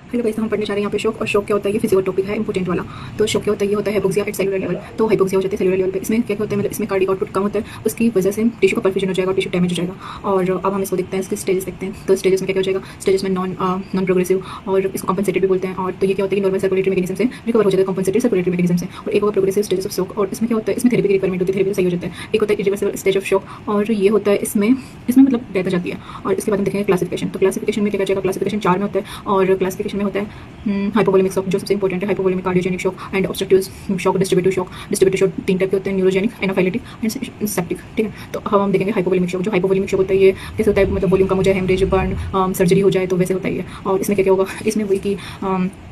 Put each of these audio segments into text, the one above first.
Hello guys, हम पढ़ने जा रहे हैं यहाँ पे शॉक। और शॉक क्या होता है, ये फिजिकल टॉपिक है इंपॉर्टेंट वाला। तो शॉक क्या होता है, ये होता है हाइपोक्सिया एट सेलुलर लेवल। तो हाइपोक्सिया हो जाती है सेलुलर लेवल पे। इसमें क्या होता है, मतलब इसमें कार्डियक आउटपुट कम होता है, उसकी वजह से टिश्यू का परफ्यूजन हो जाएगा, टिश्यू डैमेज हो जाएगा। और अब हम इसको देखते हैं, इसके स्टेजेस देखते हैं। तो स्टेजेस में क्या हो जाएगा, स्टेजेस में नॉन प्रोग्रेसिव और इसको कॉम्पनसेटेड भी बोलते हैं। और तो ये क्या होता है कि नॉर्मल सर्कुलेटरी मैकेनिज्म से रिकवर हो जाता है, कॉम्पनसेटेड सर्कुलेटरी मैकेनिज्म से। और एक होगा प्रोग्रेसिव स्टेज ऑफ शॉक, और इसमें क्या होता है, इसमें थेरेपी की रिक्वायरमेंट होती है, थेरेपी सही हो जाता है। एक होता है इरिवर्सिबल स्टेज ऑफ शॉक, और ये होता है इसमें मतलब डेथ आ जाती है। और इसके बाद हम देखेंगे क्लासिफिकेशन। तो क्लासिफिकेशन में क्या जाएगा, क्लासिफिकेशन 4 में होता है। और क्लासिफिकेशन में होता है हाइपोवोलेमिक शॉक, जो सबसे इंपॉर्टेंट है, hypovolemic cardiogenic shock and obstructive shock, distributive shock. Distributive shock 3 type के होते हैं, न्यूरोजेनिक, एनाफाइलेटिक एंड सेप्टिक। ठीक है, तो हम देखेंगे हाइपोवोलेमिक शॉक। जो हाइपोवोलेमिक शॉक होता है, ये कैसे होता है, मतलब वॉल्यूम कम हो जाए, हेमरेज, बर्न, सर्जरी हो जाए, तो वैसे होता है ये। और इसमें क्या क्या होगा, इसमें वही कि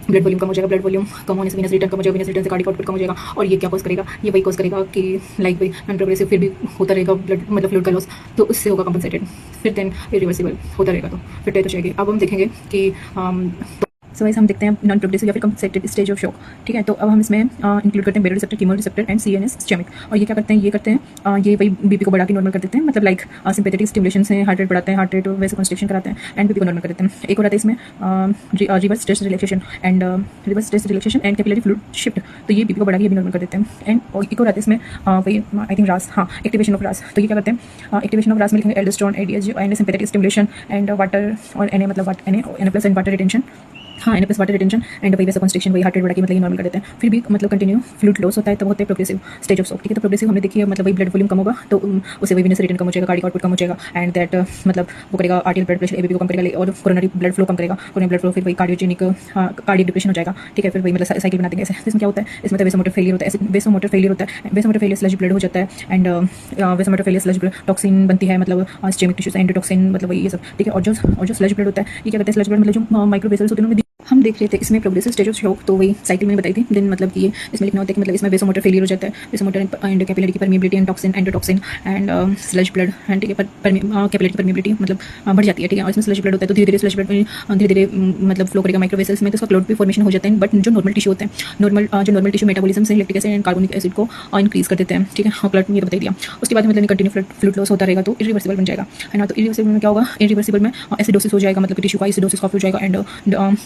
ब्लड वॉल्यूम कम हो जाएगा, ब्लड वॉल्यूम कम होने से वीनस रिटर्न कम हो जाएगा, वीनस रिटर्न से कार्डियक आउटपुट कम हो जाएगा। और ये क्या कॉज करेगा, ये वही कॉज करेगा कि लाइक वही नॉन प्रोग्रेसिव फिर भी होता रहेगा ब्लड, मतलब फ्लूइड का लॉस, तो उससे होगा कंपनसेटेड। फिर देन इरिवर्सिबल होता रहेगा, तो फिर डेथ हो जाएगी। अब हम देखेंगे कि सो वाइस हम देखते हैं नॉन प्रोग्रेसिव या फिर कंपनसेटेड स्टेज ऑफ शॉक। ठीक है, तो अब हम इसमें इंक्लूड करते हैं बेरो receptor, chemo receptor and CNS स्टेमिक। और ये क्या करते हैं, ये करते हैं ये वही बीपी को बढ़ा के नॉर्मल कर देते हैं, मतलब लाइक सिंपैथेटिक स्टिमुलेशन से हार्ट रेट बढ़ाते हैं, हार्ट रेट वैसे कंस्ट्रक्शन कराते हैं एंड बीपी को नॉर्मल कर देते हैं। एक और आता है इसमें reverse stress relaxation and capillary fluid shift, तो ये बीपी को बढ़ा के ये भी नॉर्मल कर देते हैं। एंड एक और आता है इसमें वही आई थिंक रास, हाँ, एक्टिवेशन ऑफ रास। तो ये क्या करते हैं, एक्टिवेशन ऑफ रास में लिखेंगे aldosterone, ADH and sympathetic stimulation and water और एन मतलब N plus and water retention, हाँ, N plus water retention and वही वैसा कंस्ट्रक्शन, वही हार्ट रेट बढ़ा के मतलब ये नॉर्मल कर देते हैं। फिर भी मतलब कंटिन्यू फ्लूइड लॉस होता है, तब होता है प्रोग्रेसिव स्टेज ऑफ शॉक। ठीक है, तो प्रोग्रेसिव हमने देखी है, मतलब वही ब्लड वॉल्यूम कम होगा, तो उसे वही वीनस रिटर्न कम हो जाएगा, कार्डियक आउटपुट कम हो जाएगा एंड दैट मतलब वो करेगा आर्टियल ब्लड प्रेशर, एबीपी को कम करेगा और कोरोनरी ब्लड फ्लो कम करेगा, कोरोनरी ब्लड फ्लो, फिर वही कार्डियोजेनिक कार्डियक डिप्रेशन हो जाएगा। ठीक है, फिर वही मतलब साइकिल बना देंगे ऐसे। इसमें क्या होता है, इसमें वेसोमोटर फेलियर होता है, वेसोमोटर फेलियर होता है, वेसोमोटर फेलियर स्लज ब्लड हो जाता है and vasomotor failure sludge blood toxin बनती है, मतलब स्टेमिक टिश्यू से एंडोटॉक्सिन, मतलब ये सब। ठीक है, और जो स्लज ब्लड होता है, ये क्या करते हैं, स्लज ब्लड मतलब जो माइक्रो वेसल्स होते हैं उनमें हम देख रहे थे। इसमें प्रोग्रेसिव स्टेज ऑफ शॉक, तो वही साइकिल मैंने बताई थी। देन मतलब कि ये इसमें लिखना होता है कि मतलब इसमें वेसोमोटर फेलियर हो जाता है, वेसोमोटर एंड कैपिलरी की permeability and toxin, endotoxin and sludge blood and ठीक है, कैपिलरी की परमिबिलिटी मतलब बढ़ जाती है। ठीक है, और इसमें स्लज ब्लड होता है, तो धीरे धीरे स्लज ब्लड धीरे धीरे मतलब फ्लो करेगा माइक्रो वेसल्स में, तो उसका क्लॉट भी फॉर्मेशन हो जाता है। बट जो नॉर्मल टिश्यू होता है, जो नॉर्मल टिश्यू मेटाबॉलिज्म से lactic acid and carbonic acid को इंक्रीज कर देते हैं। ठीक है, हाँ, क्लॉट में ये बता दिया। उसके बाद मतलब कंटिन्यू फ्लूइड लॉस होता रहेगा, तो इरिवर्सिबल बन जाएगा, है ना। तो इरिवर्सिबल में क्या होगा, इरिवर्सिबल में एसिडोसिस हो जाएगा, मतलब टिश्यू का एसिडोसिस काफी हो जाएगा एंड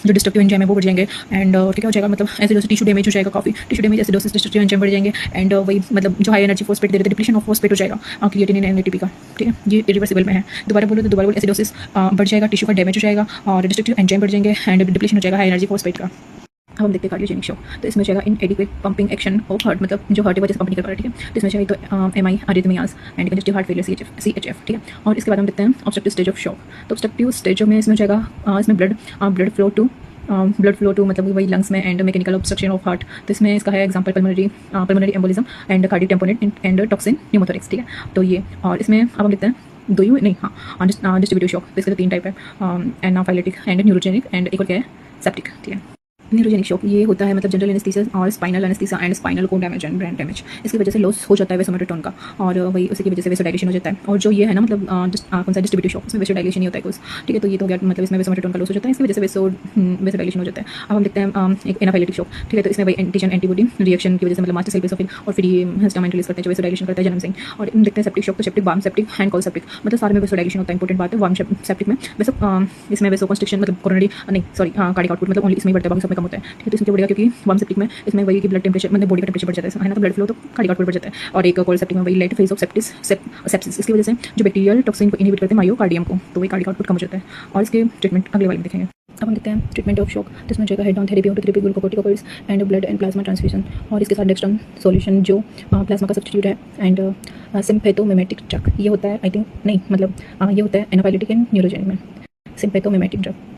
जो डिस्ट्रक्टिव एंजाइम है वो बढ़ जाएंगे एंड ठीक हो जाएगा, मतलब एसिडोसिस टिश्यू डैमेज हो जाएगा, काफी tissue damage, acidosis, destructive enzyme बढ़ जाएंगे एंड वही मतलब जो हाई एनर्जी फॉस्फेट दे रहे थे, डिप्लीशन ऑफ फॉस्फेट हो जाएगा, क्रिएटिनिन एंड एटीपी का। ठीक है, ये इरिवर्सिबल में है। दोबारा बोलो, एसिडोसिस बढ़ जाएगा, टिश्यू का डैमेज हो जाएगा और डिस्ट्रक्टिव एंजाइम बढ़ जाएंगे एंड डिप्लीशन हो जाएगा हाई एनर्जी फॉस्फेट का। अब हम देखते हैं कार्डियोजेनिक शॉक। तो इसमें जाएगा इनएडिक्वेट पंपिंग एक्शन ऑफ हार्ट, मतलब जो हार्ट की वजह से पंप नहीं कर पा रहा है। ठीक है, तो इसमें चाहिए तो MI, अरिथमियाज and congestive heart failure, CHF. ठीक है, और इसके बाद हम देखते हैं ऑब्स्ट्रक्टिव स्टेज ऑफ शॉक। तो ऑब्स्ट्रक्टिव स्टेज में इसमें जाएगा इसमें ब्लड फ्लो टू मतलब वही लंग्स में and mechanical obstruction of heart. तो इसमें इसका है example pulmonary embolism and cardiac tamponade and toxin pneumothorax. ठीक है, तो ये, और इसमें अब हम देखते हैं डिस्ट्रीब्यूटिव शॉक। तो इसके 3 टाइप है, एनाफाइलेटिक एंड न्यूरोजेनिक एंड एक और क्या है, सेप्टिक। ठीक है, न्यूरोजेनिक शॉक ये होता है मतलब जनरल एनेस्थीसिया और spinal anaesthesia and spinal cord damage and brain damage, इसकी वजह से लॉस हो जाता है वेसोमोटर टोन का, और वही उसी की वजह से वेसोडाइलेशन हो जाता है। और जो ये है ना, मतलब कौन सा डिस्ट्रीब्यूटिव शॉक, इसमें वेसोडाइलेशन नहीं होता है कुछ। ठीक है, तो ये तो गया, मतलब इसमें वेसोमोटर टोन का लॉस हो जाता है, इसकी वजह से वेसोडाइलेशन हो जाता है। अब हम देखते हैं एक एनाफाइलेटिक शॉक। ठीक है, तो इसमें वही एंटीजन एंटीबॉडी रिएक्शन की वजह से मतलब मास्टर सेल बेसोफिल और फिर ये हिस्टामाइन रिलीज करते हैं जो वेसोडाइलेशन करता है जन्म से ही। और हम देखते हैं सेप्टिक शॉक। तो septic, warm septic and cold septic, मतलब सारे में वेसोडाइलेशन होता है। इंपॉर्टेंट बात है, वार्म सेप्टिक में इसमें वेसो कंस्ट्रक्शन मतलब कोरोनरी नहीं सॉरी कार्डियक आउटपुट मतलब ओनली इसमें ही बढ़ता है, बाकी सब में कम होता है। ठीक है, तो इसमें बढ़ेगा क्योंकि वार्म सेप्टिक में इसमें वही कि ब्लड टेम्परेचर मतलब बॉडी का टेम्परेचर बढ़ जाता है ना, तो ब्लड फ्लो तो कार्डियक आउटपुट बढ़ जाता है। और एक कोल्ड सेप्टिक में वही लेट फेज ऑफ सेप्सिस, इसकी वजह से जो बैक्टीरियल टॉक्सिन को इनहिबिट करते हैं मायोकार्डियम को, तो वही कार्डियक आउटपुट कम हो जाता है। और इसके ट्रीटमेंट अगले वाले में देखेंगे। अब हम देखते हैं ट्रीटमेंट ऑफ शॉक। तो इसमें जाएगा head down therapy, autotherapy, glucocorticoids and blood and plasma transfusion, और इसके साथ डेक्स्ट्रॉन सॉल्यूशन जो प्लाज्मा का सब्स्टिट्यूट है एंड सिम्पैथोमिमेटिक ड्रग। ये होता है आई थिंक नहीं मतलब ये होता है एनाफाइलेटिक एंड न्यूरोजेनिक में सिम्पैथोमिमेटिक ड्रग।